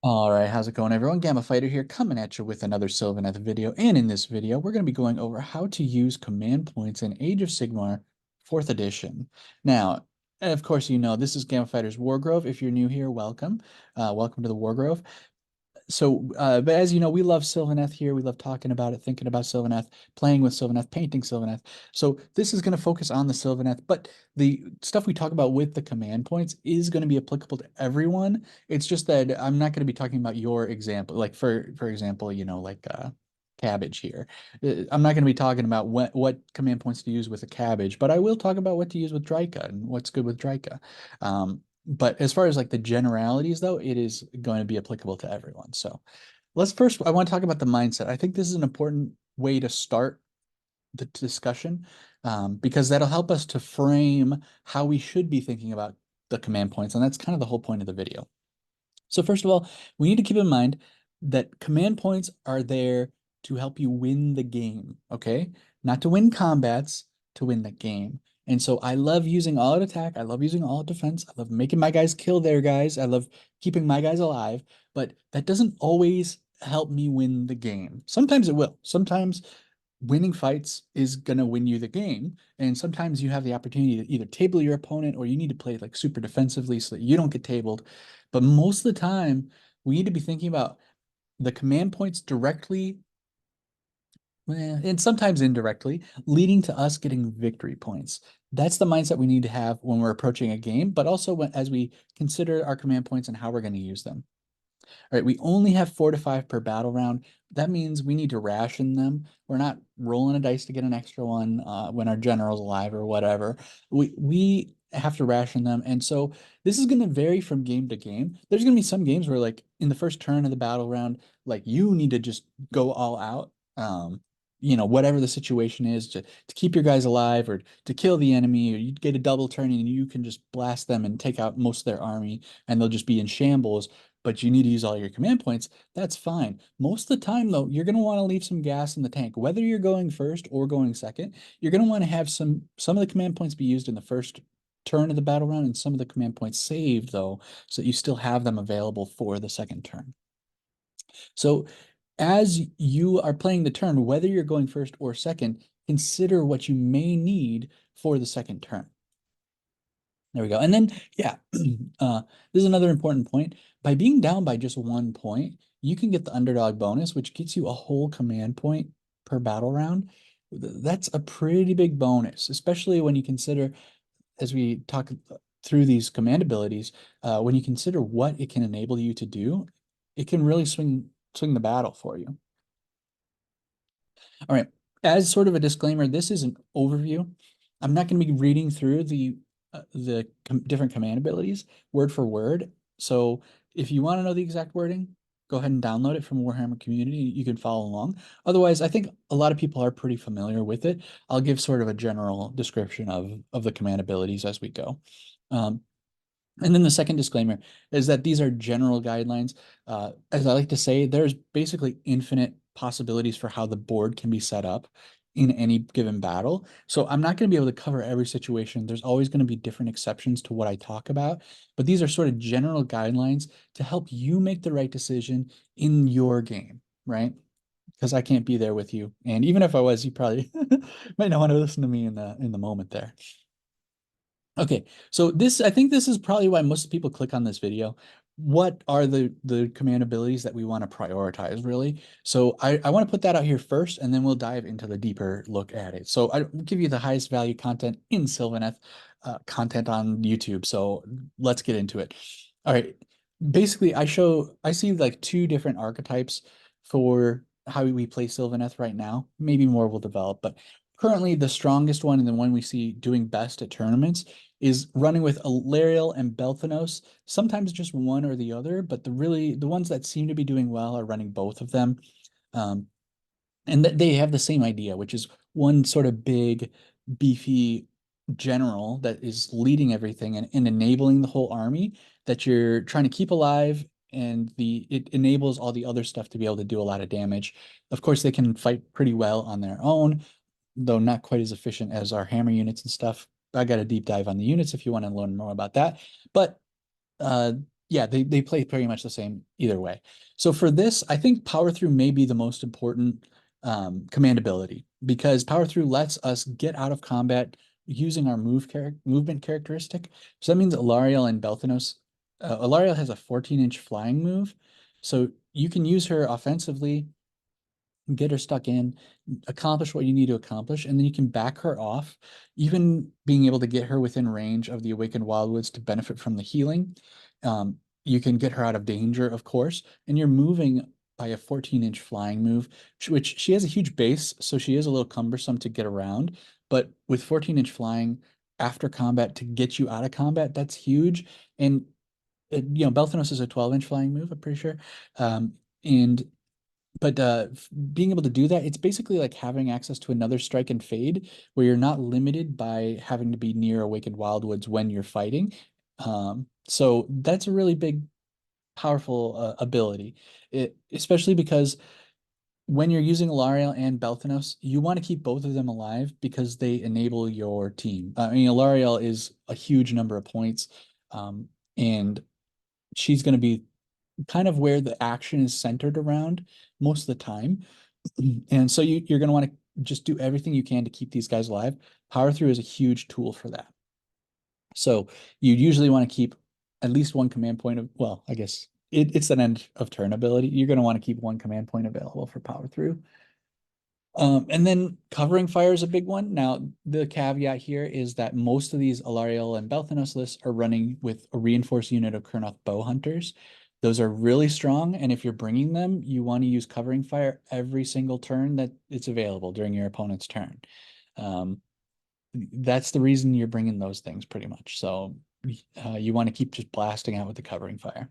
All right, how's it going, everyone? Gamma Fighter here, coming at you with another Sylvaneth video. And in this video, we're going to be going over how to use command points in Age of Sigmar 4th edition. Now, of course, you know this is Gamma Fighter's Wargrove. If you're new here, welcome. Welcome to the Wargrove. But as you know, we love Sylvaneth here. We love talking about it, thinking about Sylvaneth, playing with Sylvaneth, painting Sylvaneth. So this is going to focus on the Sylvaneth, but the stuff we talk about with the command points is going to be applicable to everyone. It's just that I'm not going to be talking about your example, like for example, cabbage here. I'm not going to be talking about what command points to use with a cabbage, but I will talk about what to use with Dryka and what's good with Dryka. But as far as like the generalities, though, it is going to be applicable to everyone. So I want to talk about the mindset. I think this is an important way to start the discussion because that'll help us to frame how we should be thinking about the command points. And that's kind of the whole point of the video. So first of all, we need to keep in mind that command points are there to help you win the game, okay? Not to win combats, to win the game. And so I love using all out attack. I love using all out defense. I love making my guys kill their guys. I love keeping my guys alive, but that doesn't always help me win the game. Sometimes it will. Sometimes winning fights is going to win you the game. And sometimes you have the opportunity to either table your opponent or you need to play like super defensively so that you don't get tabled. But most of the time, we need to be thinking about the command points directly and sometimes indirectly, leading to us getting victory points. That's the mindset we need to have when we're approaching a game, but also as we consider our command points and how we're going to use them. All right, we only have 4 to 5 per battle round. That means we need to ration them. We're not rolling a dice to get an extra one when our general's alive or whatever. We have to ration them. And so this is going to vary from game to game. There's going to be some games where like in the first turn of the battle round, like you need to just go all out. Whatever the situation is to keep your guys alive or to kill the enemy, or you get a double turn and you can just blast them and take out most of their army and they'll just be in shambles, but you need to use all your command points, that's fine. Most of the time, though, you're going to want to leave some gas in the tank. Whether you're going first or going second, you're going to want to have some of the command points be used in the first turn of the battle round and some of the command points saved, though, so that you still have them available for the second turn. So as you are playing the turn, whether you're going first or second, consider what you may need for the second turn. There we go. And then, yeah, this is another important point. By being down by just 1 point, you can get the underdog bonus, which gets you a whole command point per battle round. That's a pretty big bonus, especially when you consider, as we talk through these command abilities, when you consider what it can enable you to do, it can really swing the battle for you. All right. As sort of a disclaimer, this is an overview. I'm not going to be reading through the different command abilities word for word. So if you want to know the exact wording, go ahead and download it from Warhammer Community. You can follow along. Otherwise, I think a lot of people are pretty familiar with it. I'll give sort of a general description of the command abilities as we go. And then the second disclaimer is that these are general guidelines. As I like to say, there's basically infinite possibilities for how the board can be set up in any given battle. So I'm not going to be able to cover every situation. There's always going to be different exceptions to what I talk about, but these are sort of general guidelines to help you make the right decision in your game, right? Because I can't be there with you. And even if I was, you probably might not want to listen to me in the moment there. Okay, so I think this is probably why most people click on this video. What are the command abilities that we want to prioritize, really? So I want to put that out here first, and then we'll dive into the deeper look at it. So I give you the highest value content in Sylvaneth, content on YouTube. So let's get into it. All right, basically I see like 2 different archetypes for how we play Sylvaneth right now. Maybe more will develop, but currently the strongest one and the one we see doing best at tournaments is running with Alariel and Belthanos, sometimes just one or the other, but the ones that seem to be doing well are running both of them. And they have the same idea, which is one sort of big, beefy general that is leading everything and enabling the whole army that you're trying to keep alive, and it enables all the other stuff to be able to do a lot of damage. Of course, they can fight pretty well on their own, though not quite as efficient as our hammer units and stuff. I got a deep dive on the units if you want to learn more about that. But Yeah, they play pretty much the same either way. So for this, I think power through may be the most important command ability, because power through lets us get out of combat using our movement characteristic. So that means Alariel and Belthanos. Alariel has a 14-inch flying move, so you can use her offensively, get her stuck in, accomplish what you need to accomplish, and then you can back her off, even being able to get her within range of the Awakened Wildwoods to benefit from the healing. You can get her out of danger, of course, and you're moving by a 14-inch flying move, which she has a huge base, so she is a little cumbersome to get around. But with 14-inch flying after combat to get you out of combat, that's huge. And Belthanos is a 12-inch flying move, I'm pretty sure. And but being able to do that, it's basically like having access to another strike and fade where you're not limited by having to be near Awakened Wildwoods when you're fighting. So that's a really big, powerful ability, especially because when you're using Alariel and Belthanos, you want to keep both of them alive because they enable your team. I mean, Alariel is a huge number of points, and she's going to be kind of where the action is centered around most of the time. And so you're going to want to just do everything you can to keep these guys alive. Power through is a huge tool for that. So you usually want to keep at least one command point of, well, I guess it's an end of turn ability. You're going to want to keep one command point available for power through. And then covering fire is a big one. Now, the caveat here is that most of these Alariel and Belthanos lists are running with a reinforced unit of Kroth Bow Hunters. Those are really strong, and if you're bringing them, you want to use covering fire every single turn that it's available during your opponent's turn. That's the reason you're bringing those things pretty much. So you want to keep just blasting out with the covering fire.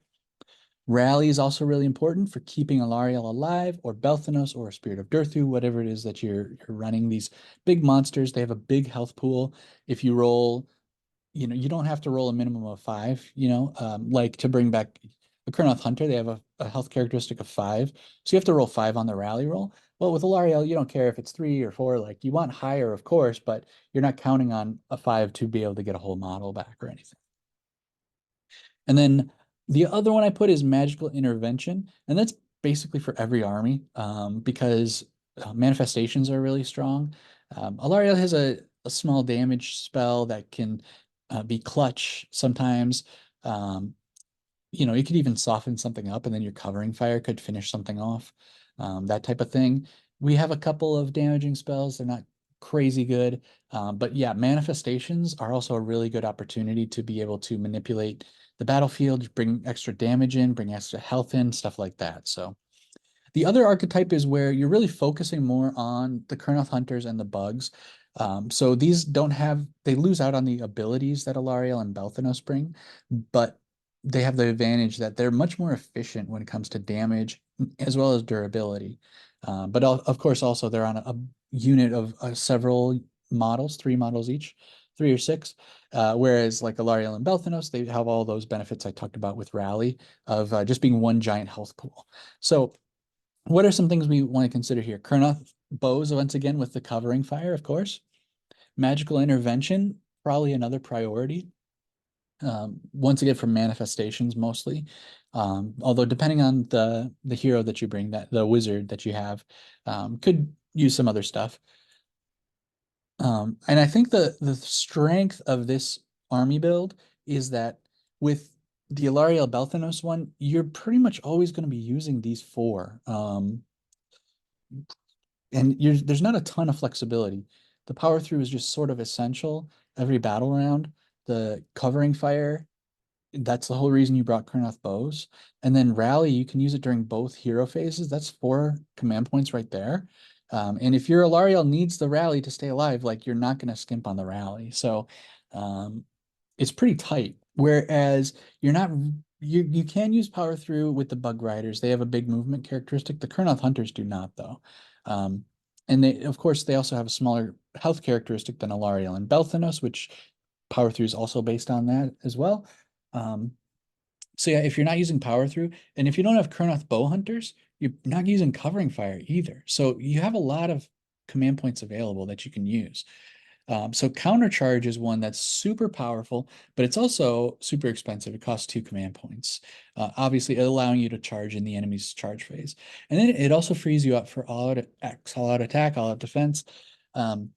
Rally is also really important for keeping Alariel alive, or Belthanos, or Spirit of Durthu, whatever it is that you're running. These big monsters, they have a big health pool. If you roll, you don't have to roll a minimum of 5, like to bring back a Kroth Hunter, they have a health characteristic of 5. So you have to roll 5 on the rally roll. Well, with Alariel, you don't care if it's 3 or 4, like you want higher, of course, but you're not counting on a 5 to be able to get a whole model back or anything. And then the other one I put is Magical Intervention, and that's basically for every army, because manifestations are really strong. Alariel has a small damage spell that can be clutch sometimes. You could even soften something up, and then your covering fire could finish something off, that type of thing. We have a couple of damaging spells. They're not crazy good, but yeah, manifestations are also a really good opportunity to be able to manipulate the battlefield, bring extra damage in, bring extra health in, stuff like that. So the other archetype is where you're really focusing more on the Kroth Hunters and the bugs. So these they lose out on the abilities that Alariel and Belthanos bring, but they have the advantage that they're much more efficient when it comes to damage as well as durability. But of course, also they're on a unit of several models, 3 models each, 3 or 6. Whereas like Alariel and Belthanos, they have all those benefits I talked about with Rally of just being one giant health pool. So what are some things we want to consider here? Kroth bows, once again, with the covering fire, of course. Magical intervention, probably another priority. Once again, for manifestations mostly. Although depending on the hero that you bring, that the wizard that you have, could use some other stuff. And I think the strength of this army build is that with the Alariel Belthanos one, you're pretty much always going to be using these 4. And there's not a ton of flexibility. The power through is just sort of essential every battle round. The covering fire, that's the whole reason you brought Kroth bows. And then rally, you can use it during both hero phases. That's 4 command points right there. And if your Alariel needs the rally to stay alive, like you're not going to skimp on the rally. So it's pretty tight. Whereas you're not you can use power through with the bug riders. They have a big movement characteristic. The Kroth Hunters do not, though. And they, of course, they also have a smaller health characteristic than Alariel and Belthanos, which power through is also based on that as well. So yeah, if you're not using power through, and if you don't have Kroth Bow Hunters, you're not using covering fire either. So you have a lot of command points available that you can use. So Countercharge is one that's super powerful, but it's also super expensive. It costs 2 command points, obviously allowing you to charge in the enemy's charge phase. And then it also frees you up for all-out attack, all-out defense, um,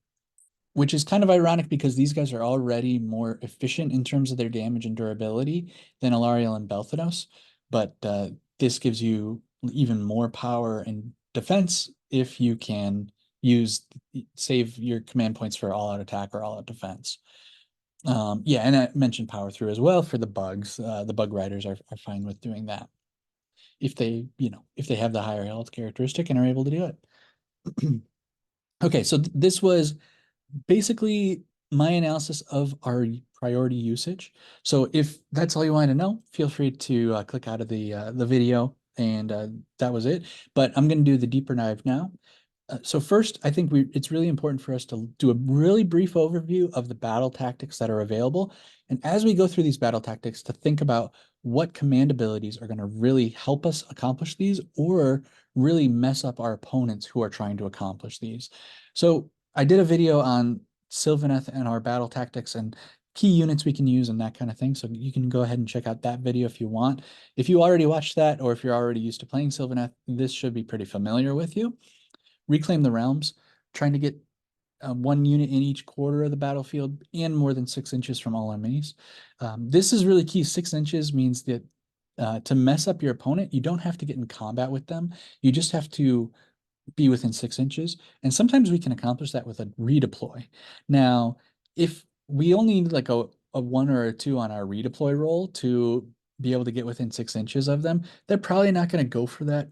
which is kind of ironic because these guys are already more efficient in terms of their damage and durability than Alariel and Belthanos. But this gives you even more power and defense if you can save your command points for all-out attack or all-out defense. Yeah, and I mentioned power through as well for the bugs. The bug riders are fine with doing that if if they have the higher health characteristic and are able to do it. Okay, so this was basically my analysis of our priority usage. So if that's all you want to know, feel free to click out of the video, and that was it. But I'm going to do the deeper dive now. So first, I think it's really important for us to do a really brief overview of the battle tactics that are available. And as we go through these battle tactics, to think about what command abilities are going to really help us accomplish these or really mess up our opponents who are trying to accomplish these. So I did a video on Sylvaneth and our battle tactics and key units we can use and that kind of thing. So you can go ahead and check out that video if you want. If you already watched that, or if you're already used to playing Sylvaneth, this should be pretty familiar with you. Reclaim the Realms, trying to get 1 unit in each quarter of the battlefield and more than 6 inches from all enemies. This is really key. 6 inches means that to mess up your opponent, you don't have to get in combat with them. You just have to be within 6 inches. And sometimes we can accomplish that with a redeploy. Now, if we only need like a 1 or a 2 on our redeploy roll to be able to get within 6 inches of them, they're probably not going to go for that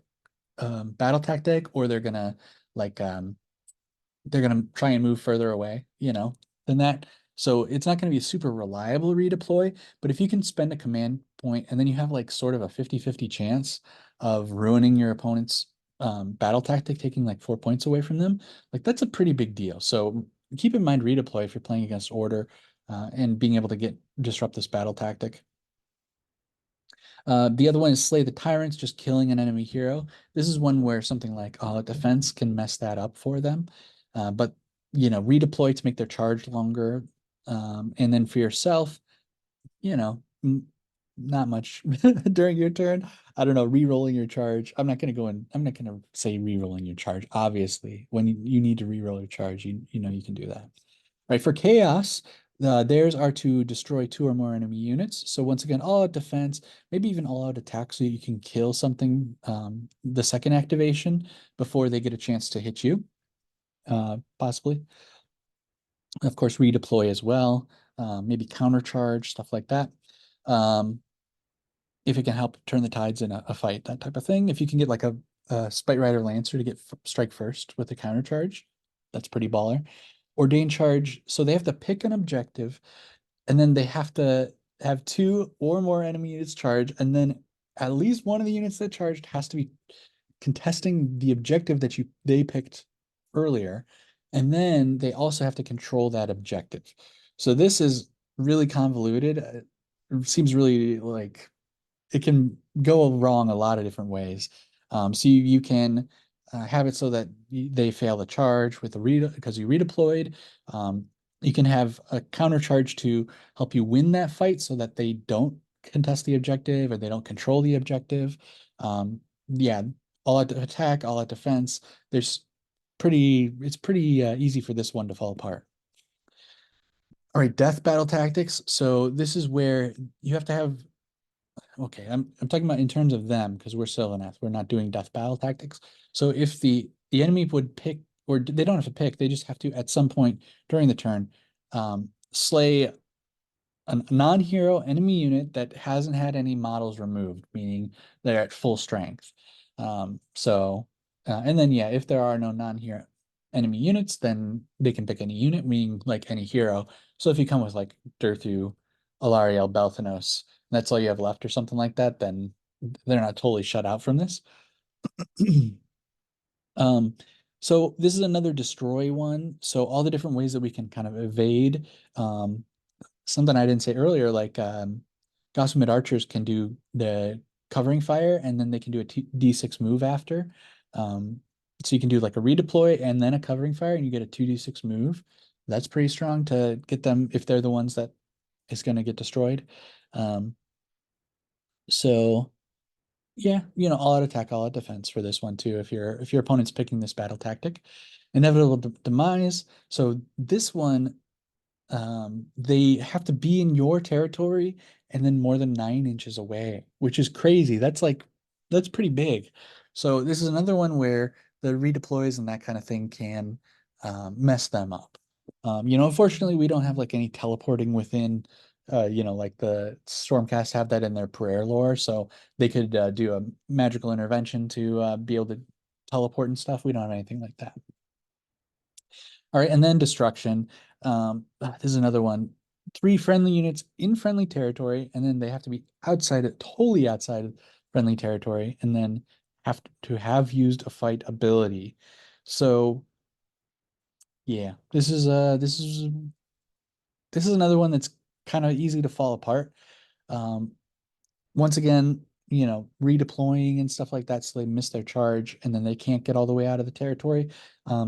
battle tactic, or they're gonna like they're gonna try and move further away, than that. So it's not gonna be a super reliable redeploy, but if you can spend a command point and then you have like sort of a 50-50 chance of ruining your opponent's battle tactic, taking like 4 points away from them, like that's a pretty big deal. So keep in mind redeploy if you're playing against order, and being able to disrupt this battle tactic. The other one is Slay the Tyrants, just killing an enemy hero. This is one where something like All-Out Defense can mess that up for them. But, redeploy to make their charge longer. And then for yourself, you know, not much during your turn. I don't know, re-rolling your charge. I'm not going to say re-rolling your charge. Obviously, when you need to re-roll your charge, you can do that. Right, for chaos, theirs are to destroy 2 or more enemy units. So once again, all out defense, maybe even all out attack, so you can kill something the second activation before they get a chance to hit you, possibly. Of course, redeploy as well, maybe countercharge, stuff like that. If it can help turn the tides in a fight, that type of thing. If you can get like a Spite Rider Lancer to get strike first with a countercharge, that's pretty baller. Ordained charge, so they have to pick an objective, and then they have to have 2 or more enemy units charge, and then at least one of the units that charged has to be contesting the objective that they picked earlier, and then they also have to control that objective. So this is really convoluted. It seems really like it can go wrong a lot of different ways. So you can have it so that they fail the charge with because you redeployed. You can have a counter charge to help you win that fight so that they don't contest the objective or they don't control the objective. Yeah, all out attack, all out defense. It's pretty easy for this one to fall apart. All right, death battle tactics. So this is where you have to have okay, I'm talking about in terms of them because we're Sylvaneth. We're not doing death battle tactics. So if the enemy would pick, or they don't have to pick, they just have to at some point during the turn slay a non-hero enemy unit that hasn't had any models removed, meaning they're at full strength. And then yeah, if there are no non-hero enemy units, then they can pick any unit, meaning like any hero. So if you come with like Durthu, Alariel, Belthanos, that's all you have left or something like that, then they're not totally shut out from this. Um, so this is another destroy one. So all the different ways that we can kind of evade. Something I didn't say earlier, like Gossamed archers can do the covering fire, and then they can do a D6 move after. So you can do like a redeploy and then a covering fire, and you get a 2d6 move. That's pretty strong to get them if they're the ones that is going to get destroyed. Um, so yeah, all out attack, all out defense for this one too. If your opponent's picking this battle tactic, inevitable demise. So this one, they have to be in your territory and then more than 9 inches away, which is crazy. That's pretty big. So this is another one where the redeploys and that kind of thing can mess them up. Unfortunately, we don't have like any teleporting within, like the Stormcast have that in their prayer lore, so they could do a magical intervention to be able to teleport and stuff. We don't have anything like that. All right, and then destruction. This is another one. 3 friendly units in friendly territory, and then they have to be totally outside of friendly territory, and then have to have used a fight ability. So yeah, this is another one that's kind of easy to fall apart. Um, Once again, redeploying and stuff like that, so they miss their charge and then they can't get all the way out of the territory.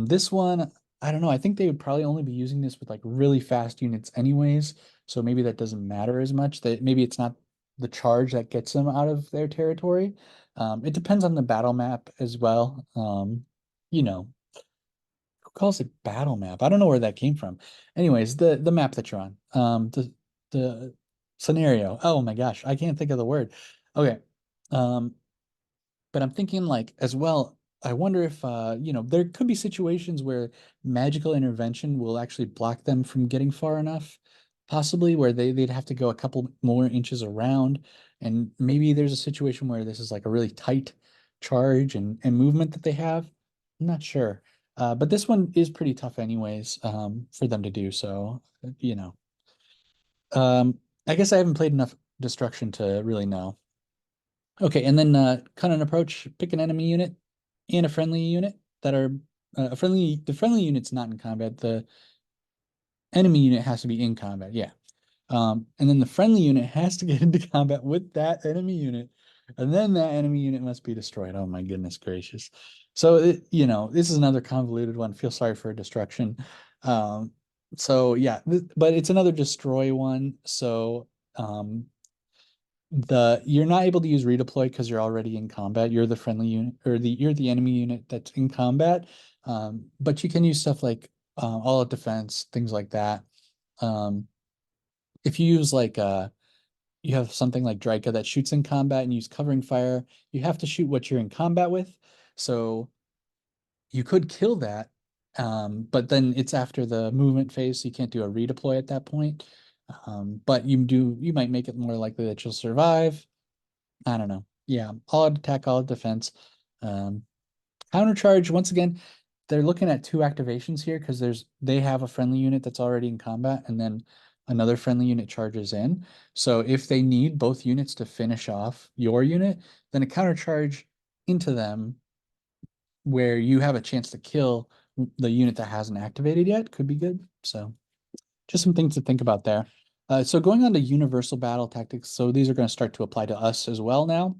This one, I don't know. I think they would probably only be using this with like really fast units anyways, so maybe that doesn't matter as much. That maybe it's not the charge that gets them out of their territory. It depends on the battle map as well. You know, who calls it battle map? I don't know where that came from. Anyways, the map that you're on, the scenario. Oh my gosh, I can't think of the word. Okay. Um, but I'm thinking like as well, I wonder if there could be situations where magical intervention will actually block them from getting far enough, possibly where they'd have to go a couple more inches around. And maybe there's a situation where this is like a really tight charge and movement that they have. I'm not sure. But this one is pretty tough anyways, for them to do. So, you know. I guess I haven't played enough destruction to really know. Okay, and then cut an approach, pick an enemy unit and a friendly unit that are the friendly unit's not in combat. The enemy unit has to be in combat. Yeah. And then the friendly unit has to get into combat with that enemy unit, and then that enemy unit must be destroyed. Oh my goodness gracious. So this is another convoluted one. Feel sorry for destruction. Um, so yeah, but it's another destroy one. So the you're not able to use redeploy because you're already in combat. You're the friendly unit or you're the enemy unit that's in combat. But you can use stuff like all out defense, things like that. Um, if you use like you have something like Drika that shoots in combat and use covering fire, you have to shoot what you're in combat with. So you could kill that, but then it's after the movement phase, so you can't do a redeploy at that point. But you might make it more likely that you'll survive. I don't know. Yeah, all out attack, all out defense. Um, Countercharge, once again, they're looking at 2 activations here because they have a friendly unit that's already in combat, and then another friendly unit charges in. So if they need both units to finish off your unit, then a countercharge into them where you have a chance to kill the unit that hasn't activated yet could be good. So just some things to think about there. So going on to universal battle tactics, so these are going to start to apply to us as well now.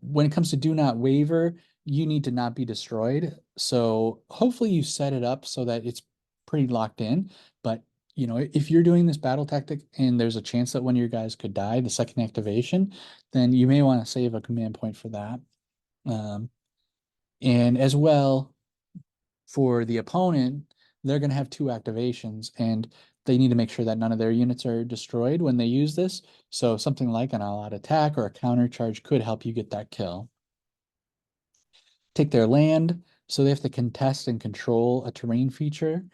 When it comes to do not waver, you need to not be destroyed. So hopefully you set it up so that it's pretty locked in. But if you're doing this battle tactic and there's a chance that one of your guys could die, the second activation, then you may want to save a command point for that. And as well, for the opponent, they're going to have 2 activations and they need to make sure that none of their units are destroyed when they use this. So something like an all-out attack or a counter charge could help you get that kill. Take their land, so they have to contest and control a terrain feature.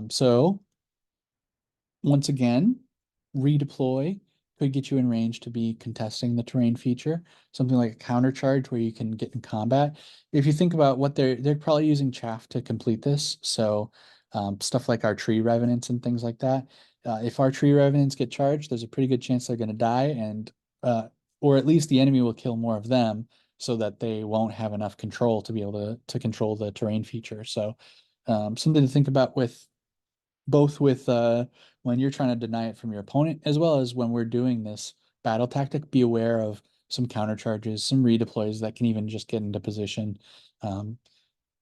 So once again, redeploy could get you in range to be contesting the terrain feature. Something like a counter charge where you can get in combat. If you think about what they're probably using chaff to complete this. So stuff like our tree revenants and things like that. If our tree revenants get charged, there's a pretty good chance they're going to die, and or at least the enemy will kill more of them so that they won't have enough control to be able to control the terrain feature. So something to think about with both with when you're trying to deny it from your opponent, as well as when we're doing this battle tactic, be aware of some counter charges, some redeploys that can even just get into position.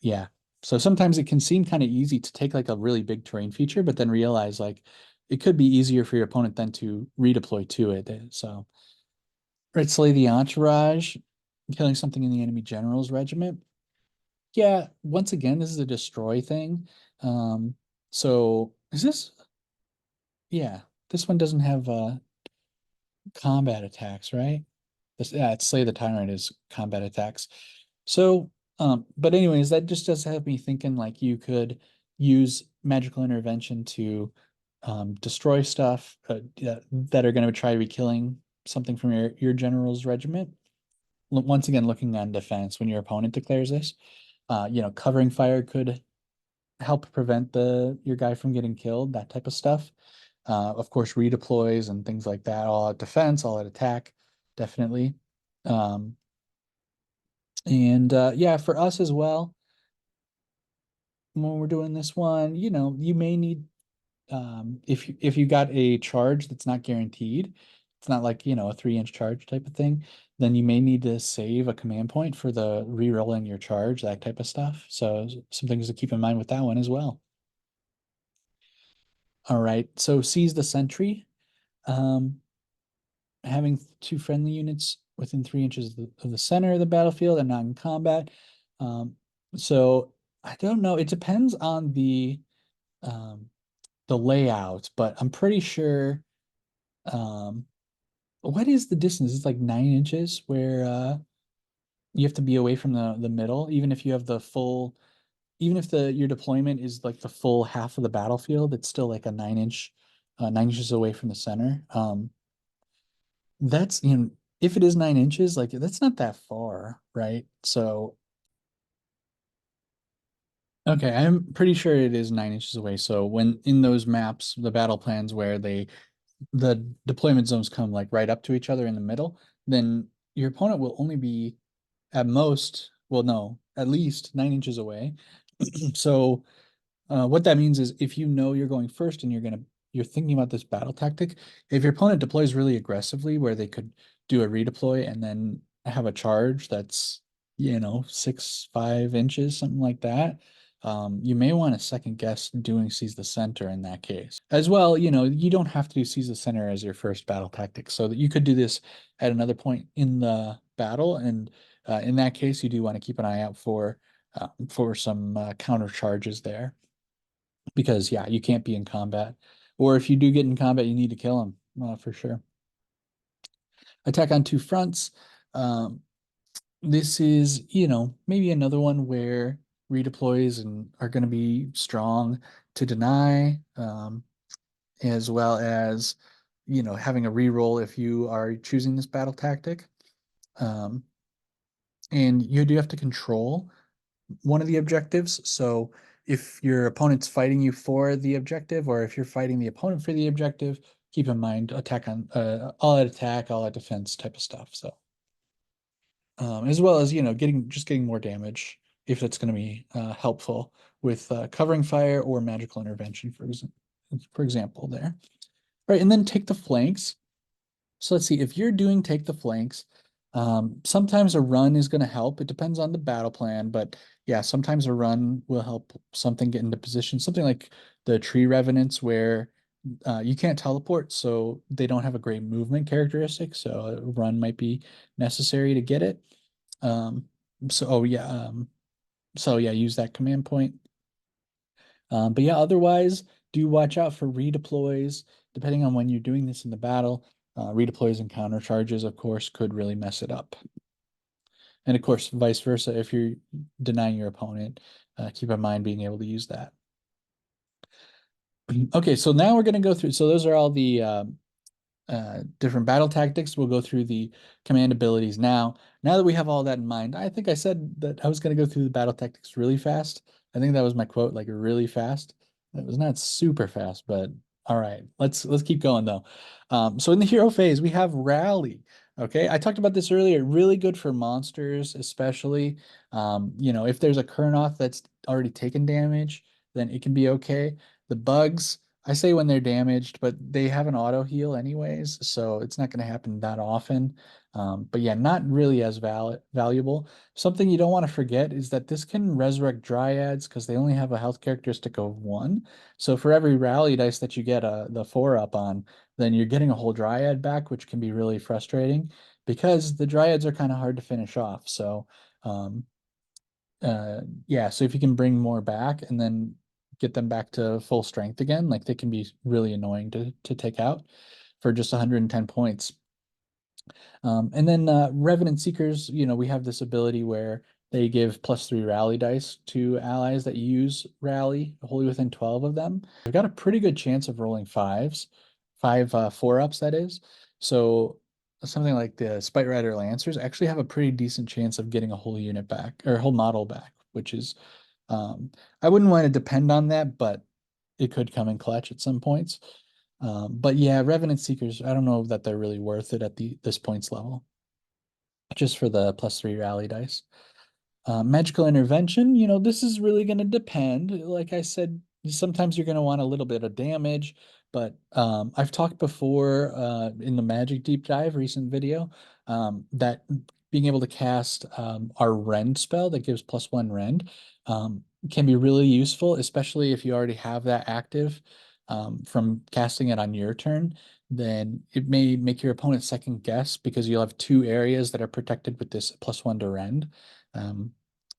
Yeah, So sometimes it can seem kind of easy to take like a really big terrain feature, but then realize like it could be easier for your opponent then to redeploy to it. So, right, slay the entourage, killing something in the enemy general's regiment. Yeah, once again, this is a destroy thing. Um, so is this? Yeah, this one doesn't have combat attacks, right? Yeah, it's Slay the Tyrant is combat attacks. So, but anyways, that just does have me thinking like you could use magical intervention to destroy stuff that are going to try to be killing something from your general's regiment. Once again, looking on defense when your opponent declares this, covering fire could help prevent your guy from getting killed, that type of stuff. Of course, redeploys and things like that, all out defense, all out attack, definitely. Um, and yeah, for us as well, when we're doing this one, you may need if you got a charge that's not guaranteed, it's not like, a 3-inch charge type of thing, then you may need to save a command point for the re-rolling your charge, that type of stuff. So some things to keep in mind with that one as well. All right, so seize the sentry. Um, Having 2 friendly units within 3 inches of the center of the battlefield and not in combat. Um, so I don't know. It depends on the layout, but I'm pretty sure. Um, what is the distance? It's like 9 inches where you have to be away from the middle, even if you have the full, even if your deployment is like the full half of the battlefield, it's still like a 9 inch, 9 inches away from the center. That's, if it is 9 inches, like that's not that far, right? So, okay, I'm pretty sure it is 9 inches away. So when in those maps, the battle plans where the deployment zones come like right up to each other in the middle, then your opponent will only be at most, well, no, at least 9 inches away. So what that means is if you know you're going first and you're thinking about this battle tactic, if your opponent deploys really aggressively where they could do a redeploy and then have a charge that's, 5 inches, something like that, you may want to second guess doing seize the center in that case. As well, you don't have to do seize the center as your first battle tactic, so that you could do this at another point in the battle. And in that case, you do want to keep an eye out for some counter charges there because yeah, you can't be in combat. Or if you do get in combat, you need to kill him for sure. Attack on 2 fronts. Um, this is, maybe another one where redeploys and are going to be strong to deny, as well as, having a reroll if you are choosing this battle tactic. Um, and you do have to control one of the objectives. So if your opponent's fighting you for the objective, or if you're fighting the opponent for the objective, keep in mind attack on all out attack, all out defense type of stuff. So as well as getting more damage if it's going to be helpful with covering fire or magical intervention, for example, there. Right, and then take the flanks. So let's see, if you're doing take the flanks, sometimes a run is going to help. It depends on the battle plan, but yeah, sometimes a run will help something get into position. Something like the tree revenants where you can't teleport, so they don't have a great movement characteristic. So a run might be necessary to get it. Um, so yeah, use that command point. But yeah, otherwise, do watch out for redeploys. Depending on when you're doing this in the battle, redeploys and countercharges, of course, could really mess it up. And of course, vice versa, if you're denying your opponent, keep in mind being able to use that. Okay, so now we're going to go through. So those are all the different battle tactics. We'll go through the command abilities now. Now that we have all that in mind, I think I said that I was going to go through the battle tactics really fast. I think that was my quote, like really fast. It was not super fast, but all right. Let's keep going though. So in the hero phase, we have rally. Okay, I talked about this earlier. Really good for monsters, especially. If there's a Kurnoth that's already taken damage, then it can be okay. The bugs, I say when they're damaged, but they have an auto heal anyways, so it's not going to happen that often. But yeah, not really as valuable. Something you don't want to forget is that this can resurrect dryads because they only have a health characteristic of 1. So for every rally dice that you get the 4 up on, then you're getting a whole dryad back, which can be really frustrating because the dryads are kind of hard to finish off. So um, yeah, so if you can bring more back and then get them back to full strength again, like they can be really annoying to take out for just 110 points. And then Revenant Seekers, we have this ability where they give +3 rally dice to allies that use rally wholly within 12 of them. They've got a pretty good chance of rolling fives, 4-ups, that is. So something like the Spite Rider Lancers actually have a pretty decent chance of getting a whole unit back or a whole model back, which is I wouldn't want to depend on that, but it could come in clutch at some points. But yeah, Revenant Seekers, I don't know that they're really worth it at this points level, just for the +3 rally dice. Magical intervention, this is really going to depend. Like I said, sometimes you're going to want a little bit of damage, but I've talked before in the Magic Deep Dive recent video that being able to cast our Rend spell that gives +1 Rend can be really useful, especially if you already have that active from casting it on your turn. Then it may make your opponent second guess because you'll have 2 areas that are protected with this +1 to Rend. Um,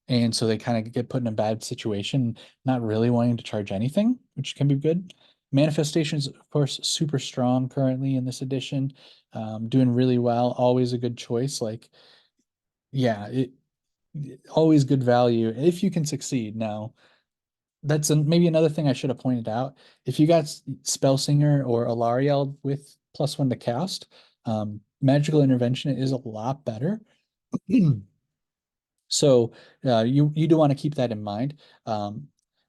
and so they kind of get put in a bad situation, not really wanting to charge anything, which can be good. Manifestations, of course, super strong currently in this edition, doing really well. Always a good choice. Like, yeah, always good value if you can succeed. Now, that's maybe another thing I should have pointed out. If you got Spellsinger or Alariel with +1 to cast, Magical Intervention is a lot better. So you do want to keep that in mind.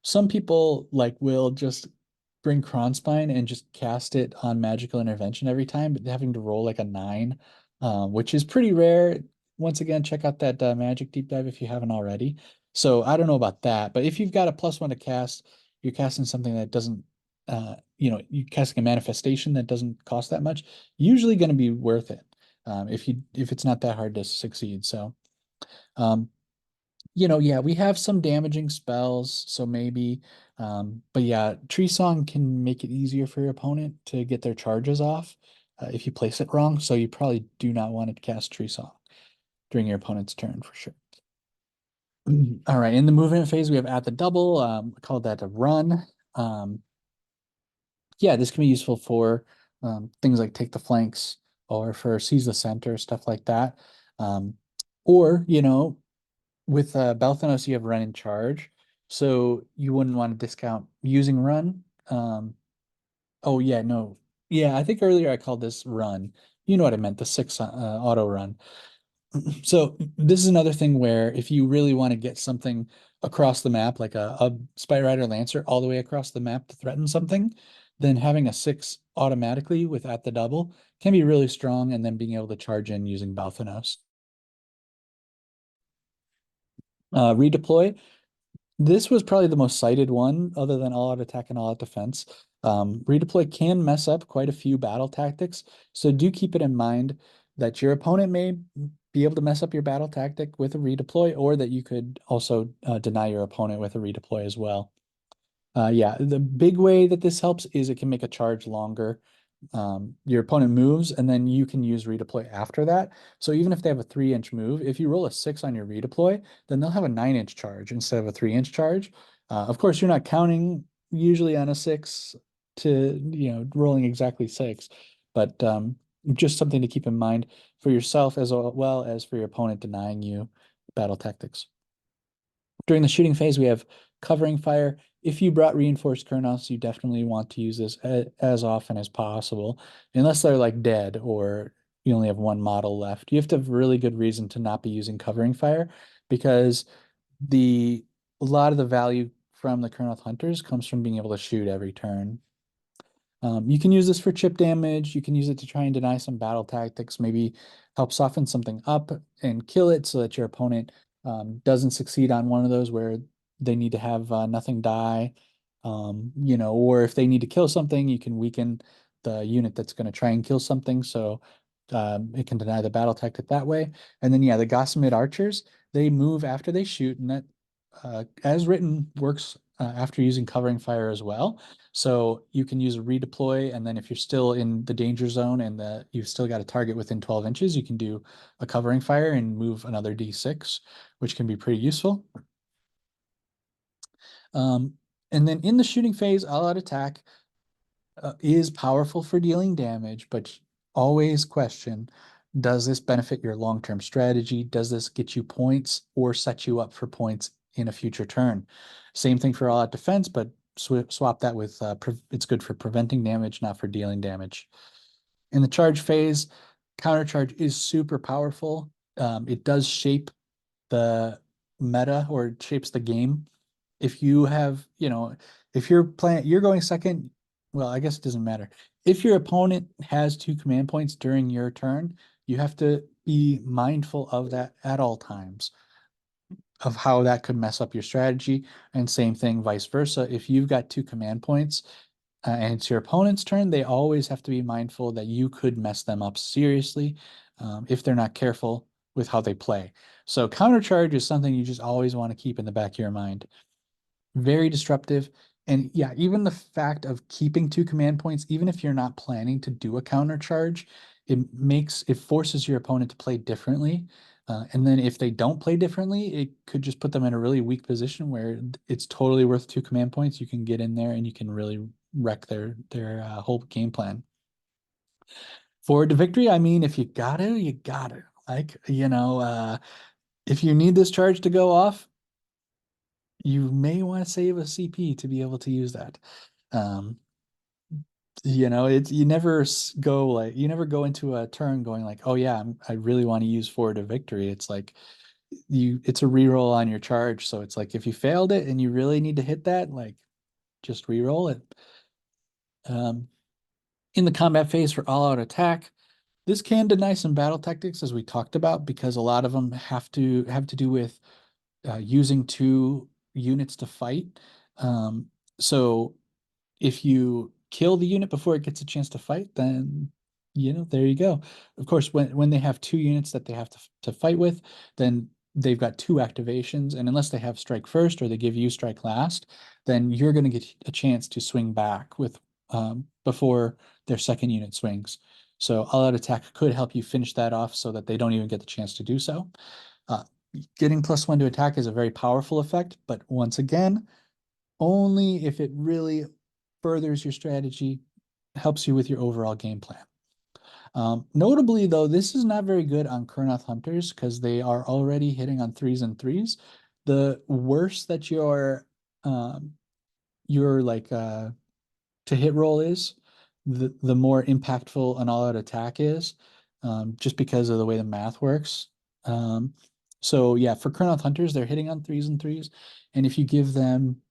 Some people will just bring Kronspine and just cast it on Magical Intervention every time, but having to roll like a 9, which is pretty rare. Once again, check out that Magic Deep Dive if you haven't already. So I don't know about that, but if you've got a +1 to cast, you're casting something that doesn't, you're casting a manifestation that doesn't cost that much, usually going to be worth it. If it's not that hard to succeed. So. Um, yeah, we have some damaging spells, so maybe, but yeah, Tree Song can make it easier for your opponent to get their charges off if you place it wrong. So you probably do not want to cast Tree Song during your opponent's turn for sure. All right, in the movement phase, we have at the double. I call that a run. Um, yeah, this can be useful for things like take the flanks or for seize the center, stuff like that. Um, or, with Balthanos, you have run in charge, so you wouldn't want to discount using run. Oh yeah, no, yeah, I think earlier I called this run. You know what I meant, the 6 auto run. So this is another thing where if you really want to get something across the map, like a Spy Rider Lancer all the way across the map to threaten something, then having a 6 automatically with at the double can be really strong, and then being able to charge in using Balthanos. Redeploy. This was probably the most cited one, other than all-out attack and all-out defense. Redeploy can mess up quite a few battle tactics, so do keep it in mind that your opponent may be able to mess up your battle tactic with a redeploy, or that you could also deny your opponent with a redeploy as well. Yeah, the big way that this helps is it can make a charge longer. Your opponent moves, and then you can use redeploy after that. So even if they have a 3-inch move, if you roll a 6 on your redeploy, then they'll have a 9-inch charge instead of a 3-inch charge. Of course, you're not counting usually on a 6 to, rolling exactly 6, but just something to keep in mind for yourself as well as for your opponent denying you battle tactics. During the shooting phase, we have covering fire. If you brought reinforced Kurnoths, you definitely want to use this as often as possible, unless they're dead or you only have 1 model left. You have to have really good reason to not be using covering fire, because a lot of the value from the Kroth Hunters comes from being able to shoot every turn. You can use this for chip damage. You can use it to try and deny some battle tactics, maybe help soften something up and kill it so that your opponent doesn't succeed on one of those where they need to have nothing die. Or if they need to kill something, you can weaken the unit that's going to try and kill something. So it can deny the battle tactic that way. And then, yeah, the Gossamed archers, they move after they shoot, and that, as written, works after using covering fire as well. So you can use a redeploy, and then if you're still in the danger zone and you've still got a target within 12 inches, you can do a covering fire and move another D6, which can be pretty useful. Um, and then in the shooting phase, all-out attack is powerful for dealing damage, but always question, does this benefit your long-term strategy? Does this get you points or set you up for points in a future turn? Same thing for all-out defense, but swap that with it's good for preventing damage, not for dealing damage. In the charge phase, countercharge is super powerful. It does shape the meta, or it shapes the game. If you have, if you're going second, well, I guess it doesn't matter. If your opponent has 2 command points during your turn, you have to be mindful of that at all times, of how that could mess up your strategy. And same thing, vice versa. If you've got 2 command points and it's your opponent's turn, they always have to be mindful that you could mess them up seriously if they're not careful with how they play. So countercharge is something you just always want to keep in the back of your mind. Very disruptive. And yeah, even the fact of keeping 2 command points, even if you're not planning to do a countercharge, it forces your opponent to play differently. And then if they don't play differently, it could just put them in a really weak position where it's totally worth 2 command points. You can get in there and you can really wreck their whole game plan. Forward to victory, I mean, if you got to, you got to. Like, if you need this charge to go off, you may want to save a CP to be able to use that. Um, it's you never go into a turn going like, oh yeah, I really want to use forward to victory. It's like it's a reroll on your charge. So it's like if you failed it and you really need to hit that, like just reroll it. Um, in the combat phase for all-out attack, this can deny some battle tactics as we talked about, because a lot of them have to do with using 2 units to fight. So if you kill the unit before it gets a chance to fight, then there you go. Of course, when they have 2 units that they have to fight with, then they've got 2 activations, and unless they have strike first or they give you strike last, then you're going to get a chance to swing back with before their second unit swings. So all-out attack could help you finish that off so that they don't even get the chance to do so. Uh, Getting +1 to attack is a very powerful effect, but once again, only if it really furthers your strategy, helps you with your overall game plan. Notably, though, this is not very good on Kroth Hunters because they are already hitting on 3s and 3s. The worse that your like to hit roll is, the more impactful an all-out attack is, just because of the way the math works. So yeah, for Kroth Hunters, they're hitting on 3s and 3s, and if you give them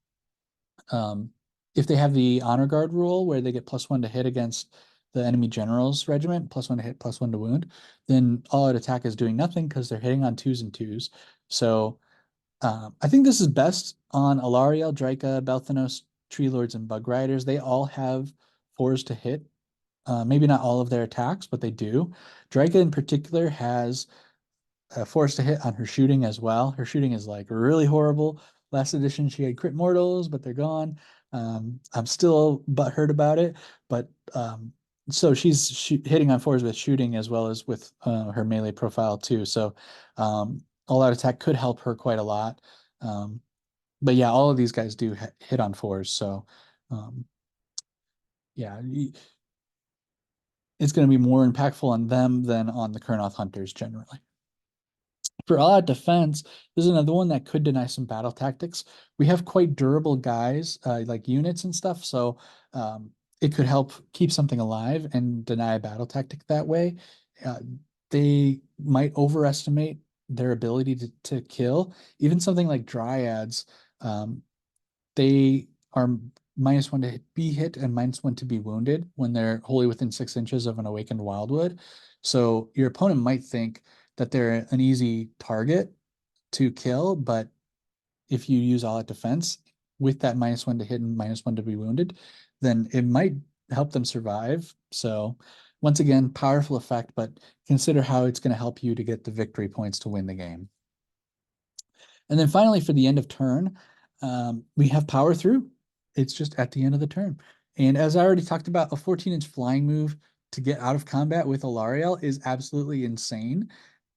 if they have the honor guard rule where they get +1 to hit against the enemy general's regiment, +1 to hit, +1 to wound, then all-out attack is doing nothing because they're hitting on 2s and 2s. So I think this is best on Alariel, Draika, Belthanos, Tree Lords, and Bug Riders. They all have 4s to hit. Maybe not all of their attacks, but they do. Draika in particular has forced to hit on her shooting as well. Her shooting is like really horrible. Last edition, she had crit mortals, but they're gone. I'm still butthurt about it, but so she's hitting on 4s with shooting as well as with her melee profile too. So all-out attack could help her quite a lot. But yeah, all of these guys do hit on 4s. So um, yeah, it's going to be more impactful on them than on the Kurnoth Hunters generally. For all-out defense, this is another one that could deny some battle tactics. We have quite durable guys, like units and stuff, so it could help keep something alive and deny a battle tactic that way. Uh, they might overestimate their ability to kill. Even something like dryads, they are -1 to be hit and -1 to be wounded when they're wholly within 6 inches of an awakened wildwood. So your opponent might think that they're an easy target to kill, but if you use all-out defense, with that -1 to hit and -1 to be wounded, then it might help them survive. So once again, powerful effect, but consider how it's going to help you to get the victory points to win the game. And then finally, for the end of turn, we have power through. It's just at the end of the turn. And as I already talked about, a 14-inch flying move to get out of combat with Alariel is absolutely insane.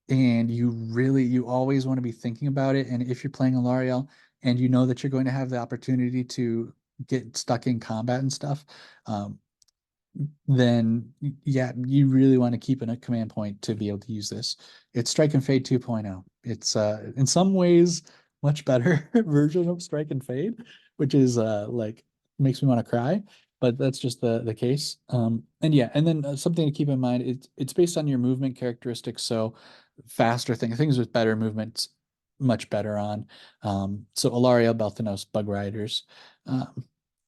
And you always want to be thinking about it. And if you're playing Alariel and you know that you're going to have the opportunity to get stuck in combat and stuff, then yeah, you really want to keep in a command point to be able to use this. It's Strike and Fade 2.0. It's in some ways much better version of Strike and Fade, which is like makes me want to cry, but that's just the case. And yeah, and then something to keep in mind, it's based on your movement characteristics, so faster things with better movements much better on. So Alaria, Belthanos, Bug Riders.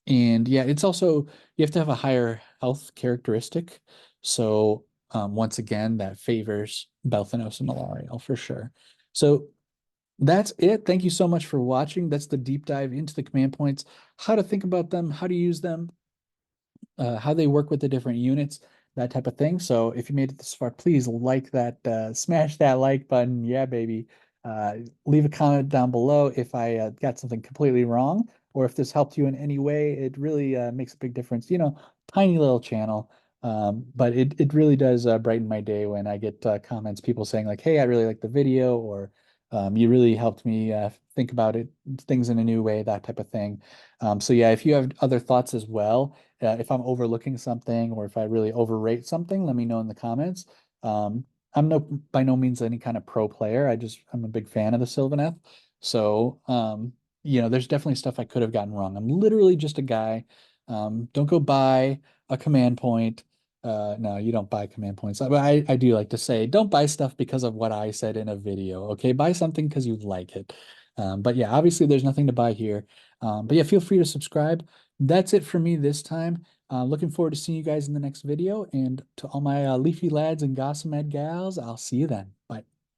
And yeah, it's also you have to have a higher health characteristic. So once again, that favors Belthanos and Alariel for sure. So that's it. Thank you so much for watching. That's the deep dive into the command points, how to think about them, how to use them, how they work with the different units, that type of thing. So if you made it this far, please like that, smash that like button. Yeah, baby. Leave a comment down below if I got something completely wrong or if this helped you in any way. It really makes a big difference. Tiny little channel. But it really does brighten my day when I get comments, people saying like, hey, I really like the video, or you really helped me think about things in a new way, that type of thing. So yeah, if you have other thoughts as well, if I'm overlooking something or if I really overrate something, let me know in the comments. I'm by no means any kind of pro player. I'm a big fan of the Sylvaneth. So, there's definitely stuff I could have gotten wrong. I'm literally just a guy. Don't go buy a command point. No, you don't buy command points. But I do like to say, don't buy stuff because of what I said in a video. Okay, buy something because you like it. But yeah, obviously there's nothing to buy here. But yeah, feel free to subscribe. That's it for me this time. Looking forward to seeing you guys in the next video. And to all my leafy lads and gossamed gals, I'll see you then. Bye.